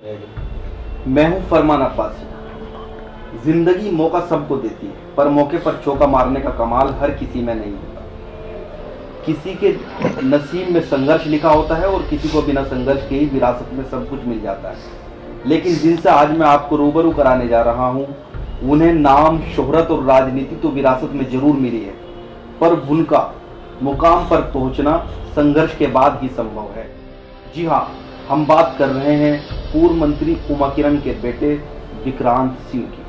मैं हूं फरमान अब्बासी। जिंदगी मौका सबको देती है, पर मौके पर चौका मारने का कमाल हर किसी में नहीं होता। किसी के नसीब में संघर्ष लिखा होता है और किसी को बिना संघर्ष के ही विरासत में सब कुछ मिल जाता है। लेकिन जिनसे आज मैं आपको रूबरू कराने जा रहा हूं, उन्हें नाम, शोहरत और राजनीति तो विरासत में जरूर मिली है, पर उनका मुकाम पर पहुंचना संघर्ष के बाद ही संभव है। जी हाँ, हम बात कर रहे हैं पूर्व मंत्री उमा किरण के बेटे विक्रांत सिंह की।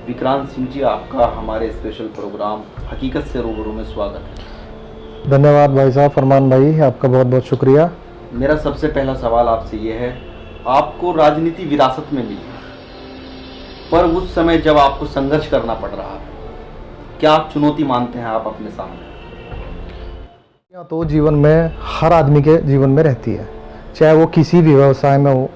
विक्रांत सिंह जी, आपका हमारे स्पेशल प्रोग्राम हकीकत से रूबरू में स्वागत है। धन्यवाद भाई साहब, फरमान भाई, आपका बहुत बहुत शुक्रिया। मेरा सबसे पहला सवाल आपसे ये है, आपको राजनीति विरासत में मिली, पर उस समय जब आपको संघर्ष करना पड़ रहा है, क्या चुनौती मानते हैं आप अपने सामने? तो जीवन में हर आदमी के जीवन में रहती है, चाहे वो किसी भी व्यवसाय में हो।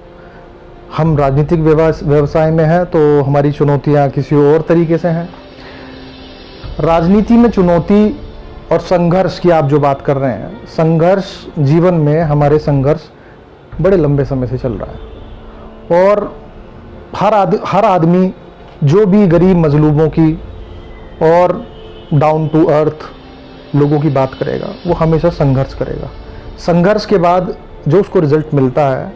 हम राजनीतिक व्यवसाय में हैं तो हमारी चुनौतियां किसी और तरीके से हैं। राजनीति में चुनौती और संघर्ष की आप जो बात कर रहे हैं, संघर्ष जीवन में हमारे संघर्ष बड़े लंबे समय से चल रहा है। और हर आदमी जो भी गरीब मजलूमों की और डाउन टू अर्थ लोगों की बात करेगा, वो हमेशा संघर्ष करेगा। संघर्ष के बाद जो उसको रिजल्ट मिलता है,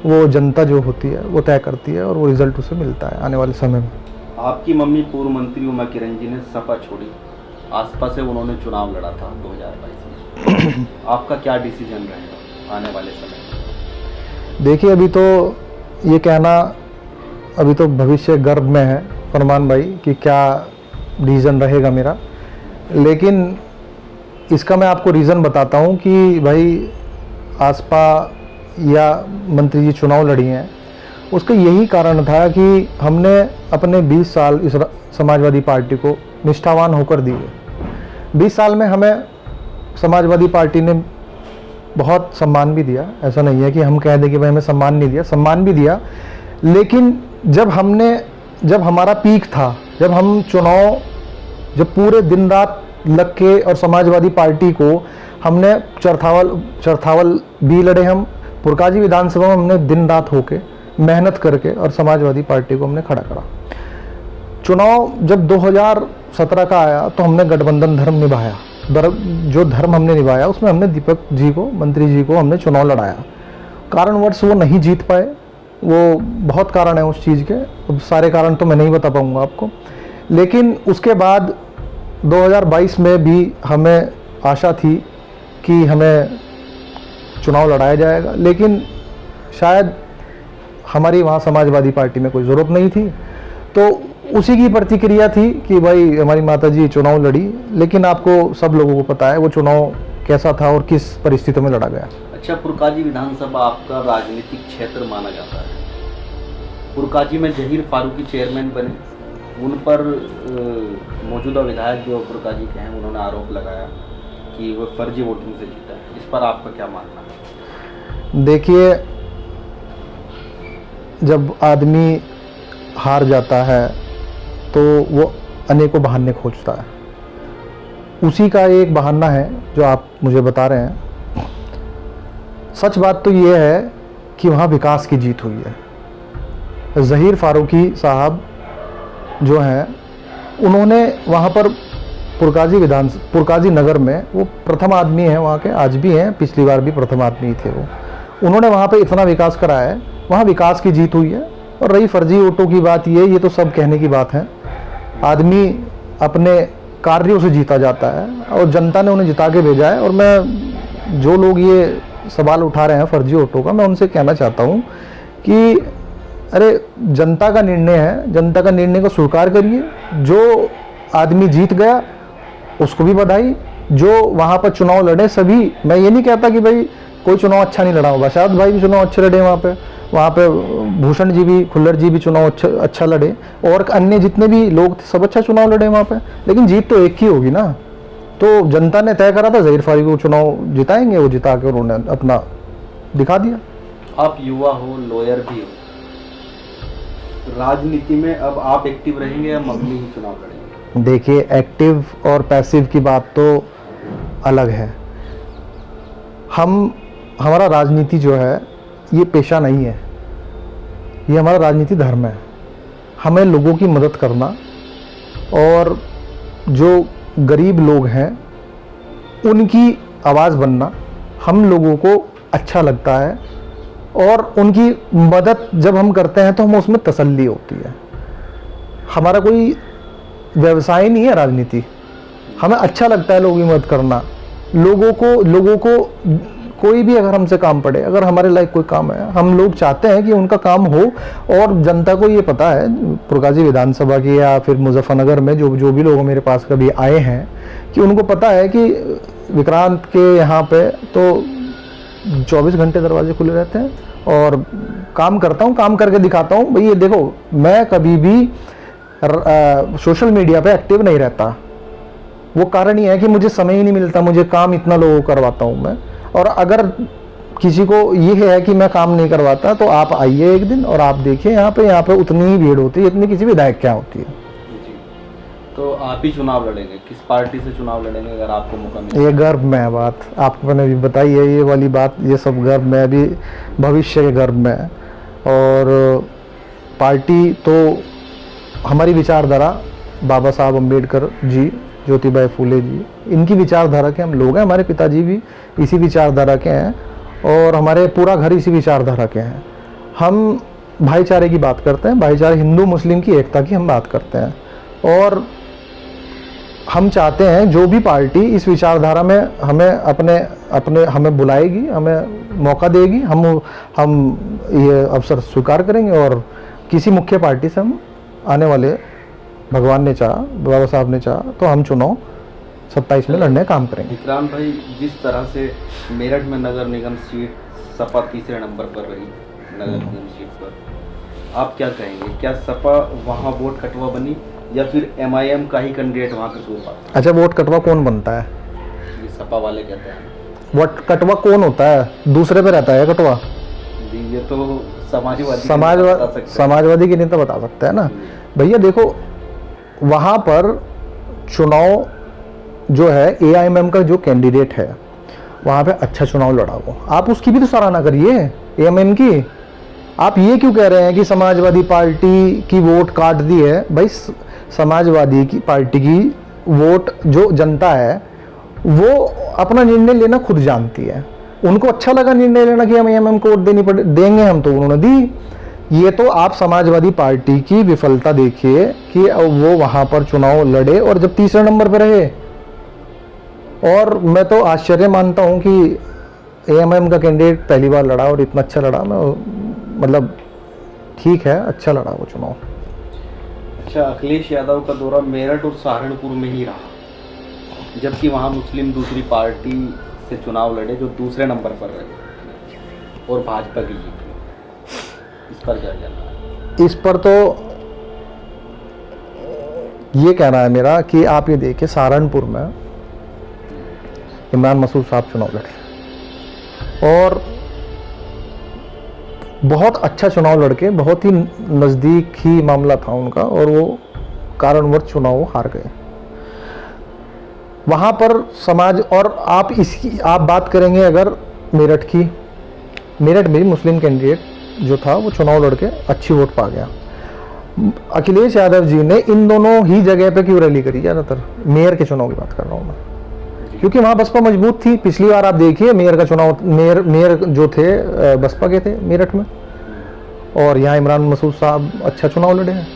वो जनता जो होती है वो तय करती है और वो रिजल्ट उसे मिलता है आने वाले समय में। आपकी मम्मी पूर्व मंत्री उमा किरण जी ने सपा छोड़ी, आसपा से उन्होंने चुनाव लड़ा था 2022 में। आपका क्या डिसीजन रहेगा आने वाले समय में? देखिए, अभी तो ये कहना, अभी तो भविष्य गर्भ में है फरमान भाई कि क्या डिसीजन रहेगा मेरा। लेकिन इसका मैं आपको रीज़न बताता हूँ कि भाई आसपा या मंत्री जी चुनाव लड़ी हैं, उसका यही कारण था कि हमने अपने 20 साल इस समाजवादी पार्टी को निष्ठावान होकर दिए। 20 साल में हमें समाजवादी पार्टी ने बहुत सम्मान भी दिया, ऐसा नहीं है कि हम कह दें कि भाई हमें सम्मान नहीं दिया, सम्मान भी दिया। लेकिन जब हमारा पीक था, जब पूरे दिन रात लग के और समाजवादी पार्टी को हमने चरथावल भी लड़े, हम पुरकाजी विधानसभा में हमने दिन रात होके मेहनत करके और समाजवादी पार्टी को हमने खड़ा करा। चुनाव जब 2017 का आया तो हमने गठबंधन धर्म निभाया। जो धर्म हमने निभाया उसमें हमने दीपक जी को, मंत्री जी को हमने चुनाव लड़ाया। कारणवश वो नहीं जीत पाए, वो बहुत कारण है उस चीज़ के, अब सारे कारण तो मैं नहीं बता पाऊँगा आपको। लेकिन उसके बाद 2022 में भी हमें आशा थी कि हमें चुनाव लड़ाया जाएगा, लेकिन शायद हमारी वहाँ समाजवादी पार्टी में कोई ज़रूरत नहीं थी, तो उसी की प्रतिक्रिया थी कि भाई हमारी माताजी चुनाव लड़ी। लेकिन आपको सब लोगों को पता है वो चुनाव कैसा था और किस परिस्थिति में लड़ा गया। अच्छा, पुरकाजी विधानसभा आपका राजनीतिक क्षेत्र माना जाता है। पुरकाजी में जहीर फारूकी चेयरमैन बने, उन पर मौजूदा विधायक जो पुरकाजी के हैं, उन्होंने आरोप लगाया कि वो फर्जी वोटिंग से जीता है। इस पर आपका क्या मानना है? देखिए, जब आदमी हार जाता है तो वो अनेकों बहाने खोजता है। उसी का एक बहाना है जो आप मुझे बता रहे हैं। सच बात तो ये है कि वहाँ विकास की जीत हुई है। जहीर फारूकी साहब जो हैं, उन्होंने वहाँ पर पुरकाजी नगर में वो प्रथम आदमी हैं वहाँ के, आज भी हैं, पिछली बार भी प्रथम आदमी थे वो। उन्होंने वहाँ पे इतना विकास कराया है, वहाँ विकास की जीत हुई है। और रही फर्जी वोटों की बात, ये तो सब कहने की बात है। आदमी अपने कार्यों से जीता जाता है और जनता ने उन्हें जिता के भेजा है। और मैं, जो लोग ये सवाल उठा रहे हैं फर्जी वोटों का, मैं उनसे कहना चाहता हूँ कि अरे, जनता का निर्णय है, जनता का निर्णय को स्वीकार करिए। जो आदमी जीत गया उसको भी बधाई, जो वहाँ पर चुनाव लड़े सभी। मैं ये नहीं कहता कि भाई कोई चुनाव अच्छा नहीं लड़ा होगा, शायद भाई भी चुनाव अच्छे लड़े वहाँ पे भूषण जी भी, खुल्लर जी भी चुनाव अच्छा लड़े, और अन्य जितने भी लोग थे सब अच्छा चुनाव लड़े वहाँ पे। लेकिन जीत तो एक ही होगी ना। तो जनता ने तय करा था जहीर फारूकी को चुनाव जिताएंगे, वो जिता के उन्होंने अपना दिखा दिया। आप युवा हो, लॉयर भी हो, राजनीति में अब आप एक्टिव रहेंगे या मम्मी ही चुनाव लड़ेंगे? देखिए, एक्टिव और पैसिव की बात तो अलग है। हमारा राजनीति जो है ये पेशा नहीं है। ये हमारा राजनीति धर्म है। हमें लोगों की मदद करना और जो गरीब लोग हैं उनकी आवाज़ बनना हम लोगों को अच्छा लगता है, और उनकी मदद जब हम करते हैं तो हमें उसमें तसल्ली होती है। हमारा कोई व्यवसाय नहीं है राजनीति, हमें अच्छा लगता है लोगों की मदद करना। लोगों को कोई भी अगर हमसे काम पड़े, अगर हमारे लायक कोई काम है, हम लोग चाहते हैं कि उनका काम हो। और जनता को ये पता है, पुरकाजी विधानसभा की या फिर मुजफ्फरनगर में जो भी लोग मेरे पास कभी आए हैं, कि उनको पता है कि विक्रांत के यहाँ पे तो 24 घंटे दरवाजे खुले रहते हैं और काम करता हूँ, काम करके दिखाता हूँ। भाई ये देखो, मैं कभी भी सोशल मीडिया पे एक्टिव नहीं रहता। वो कारण ये है कि मुझे समय ही नहीं मिलता, मुझे काम इतना लोगों को करवाता हूँ मैं। और अगर किसी को ये है कि मैं काम नहीं करवाता, तो आप आइए एक दिन और आप देखिए यहाँ पे उतनी ही भीड़ होती है जितनी किसी विधायक क्या होती है। जी। तो आप ही चुनाव लड़ेंगे, किस पार्टी से चुनाव लड़ेंगे अगर आपको मौका मिले? ये गर्व में है बात, आपको मैंने भी बताई है ये वाली बात, ये सब गर्व में अभी भविष्य के गर्व में है। और पार्टी तो हमारी विचारधारा, बाबा साहब अम्बेडकर जी, ज्योतिबा फूले जी, इनकी विचारधारा के हम लोग हैं। हमारे पिताजी भी इसी विचारधारा के हैं और हमारे पूरा घर इसी विचारधारा के हैं। हम भाईचारे की बात करते हैं, भाईचारे हिंदू मुस्लिम की एकता की हम बात करते हैं। और हम चाहते हैं जो भी पार्टी इस विचारधारा में हमें बुलाएगी, हमें मौका देगी, हम ये अवसर स्वीकार करेंगे। और किसी मुख्य पार्टी से हम आने वाले, भगवान ने चाहा, बाबा साहब ने चाहा, तो हम चुनाव 27 में लड़ने काम करेंगे। विक्रांत भाई, जिस तरह से मेरठ में नगर निगम सीट सपा तीसरे नंबर पर रही, नगर निगम सीट पर, आप क्या कहेंगे? क्या सपा वहाँ वोट कटवा बनी या फिर MIM का ही कैंडिडेट वहाँ का जोर पाता? अच्छा, वोट कटवा कौन बनता है? ये सपा वाले कहते हैं। वोट कटवा कौन होता है? दूसरे पे रहता है कटवा? ये तो समाजवादी की नेता बता सकता है ना। भैया देखो, वहाँ पर चुनाव जो है AIMM का जो कैंडिडेट है, वहाँ पे अच्छा चुनाव लड़ा वो, आप उसकी भी तो सराहना करिए AIMM की। आप ये क्यों कह रहे हैं कि समाजवादी पार्टी की वोट काट दी है? भाई समाजवादी की पार्टी की वोट जो जनता है वो अपना निर्णय लेना खुद जानती है। उनको अच्छा लगा निर्णय लेना कि हम AIMM को वोट देंगे हम, तो उन्होंने दी। ये तो आप समाजवादी पार्टी की विफलता देखिए कि वो वहां पर चुनाव लड़े और जब तीसरे नंबर पर रहे। और मैं तो आश्चर्य मानता हूं कि AIMM का कैंडिडेट पहली बार लड़ा और इतना अच्छा लड़ा। मतलब ठीक है, अच्छा लड़ा वो चुनाव। अच्छा, अखिलेश यादव का दौरा मेरठ और सहारनपुर में ही रहा, जबकि वहाँ मुस्लिम दूसरी पार्टी से चुनाव लड़े जो दूसरे नंबर पर रहे और भाजपा की जीती। इस पर क्या कहना है? इस पर तो ये कहना है मेरा कि आप ये देखिए, सहारनपुर में इमरान मसूद साहब चुनाव लड़े और बहुत अच्छा चुनाव लड़के, बहुत ही नज़दीक ही मामला था उनका, और वो कारणवश चुनाव हार गए। वहाँ पर समाज, और आप बात करेंगे अगर मेरठ की, मेरठ में मुस्लिम कैंडिडेट जो था वो चुनाव लड़के अच्छी वोट पा गया। अखिलेश यादव जी ने इन दोनों ही जगह पे क्यों रैली करी? ज़्यादातर मेयर के चुनाव की बात कर रहा हूँ मैं, क्योंकि वहाँ बसपा मजबूत थी। पिछली बार आप देखिए मेयर का चुनाव, मेयर जो थे बसपा के थे मेरठ में, और यहाँ इमरान मसूद साहब अच्छा चुनाव लड़े हैं।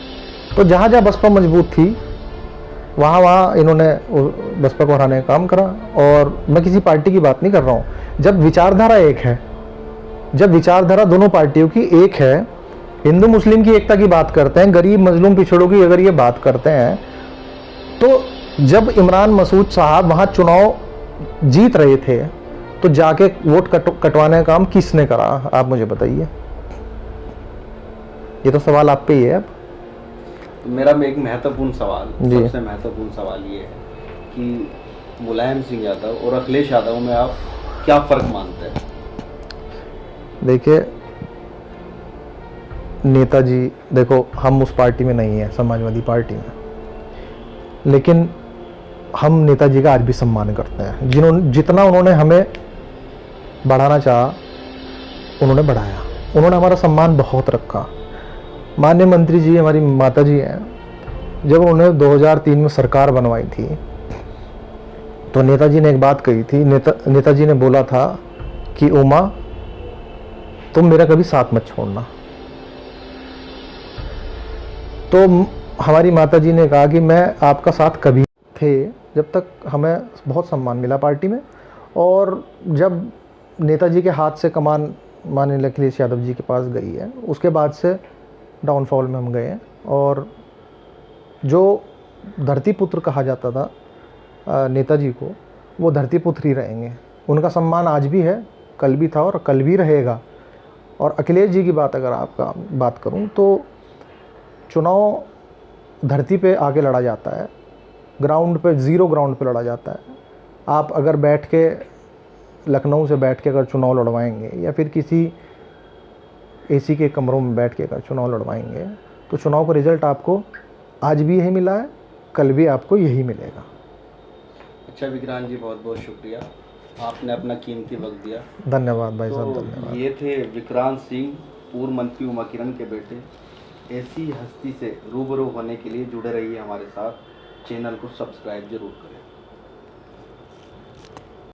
तो जहाँ जहाँ बसपा मजबूत थी वहाँ इन्होंने बसपा को हराने का काम करा। और मैं किसी पार्टी की बात नहीं कर रहा हूँ। जब विचारधारा एक है, जब विचारधारा दोनों पार्टियों की एक है, हिंदू मुस्लिम की एकता की बात करते हैं, गरीब मजलूम पिछड़ों की अगर ये बात करते हैं, तो जब इमरान मसूद साहब वहाँ चुनाव जीत रहे थे तो जाके वोट कटवाने का काम किसने करा? आप मुझे बताइए। ये तो सवाल आप पे ही है। अब मेरा में एक महत्वपूर्ण सवाल, सबसे महत्वपूर्ण सवाल ये है कि मुलायम सिंह यादव और अखिलेश यादव में आप क्या फ़र्क मानते हैं? देखिए नेताजी, देखो हम उस पार्टी में नहीं है, समाजवादी पार्टी में, लेकिन हम नेताजी का आज भी सम्मान करते हैं। जितना उन्होंने हमें बढ़ाना चाहा उन्होंने बढ़ाया, उन्होंने हमारा सम्मान बहुत रखा। माननीय मंत्री जी हमारी माता जी हैं, जब उन्होंने 2003 में सरकार बनवाई थी तो नेताजी ने एक बात कही थी। नेताजी ने बोला था कि उमा तुम मेरा कभी साथ मत छोड़ना। तो हमारी माता जी ने कहा कि मैं आपका साथ कभी थे, जब तक हमें बहुत सम्मान मिला पार्टी में, और जब नेताजी के हाथ से कमान माननीय अखिलेश यादव जी के पास गई है, उसके बाद से डाउनफॉल में हम गए हैं। और जो धरती पुत्र कहा जाता था नेताजी को, वो धरती पुत्र ही रहेंगे। उनका सम्मान आज भी है, कल भी था और कल भी रहेगा। और अखिलेश जी की बात अगर आपका बात करूं तो चुनाव धरती पे आके लड़ा जाता है, ग्राउंड पे, ज़ीरो ग्राउंड पे लड़ा जाता है। आप अगर बैठ के लखनऊ से बैठ के अगर चुनाव लड़वाएंगे या फिर किसी एसी के कमरों में बैठ के अगर चुनाव लड़वाएंगे तो चुनाव का रिज़ल्ट आपको आज भी यही मिला है, कल भी आपको यही मिलेगा। अच्छा विक्रांत जी, बहुत बहुत शुक्रिया, आपने अपना कीमती वक्त दिया। धन्यवाद भाई साहब, तो धन्यवाद। ये थे विक्रांत सिंह, पूर्व मंत्री उमा किरण के बेटे। ऐसी हस्ती से रूबरू होने के लिए जुड़े रहिए हमारे साथ, चैनल को सब्सक्राइब जरूर करें।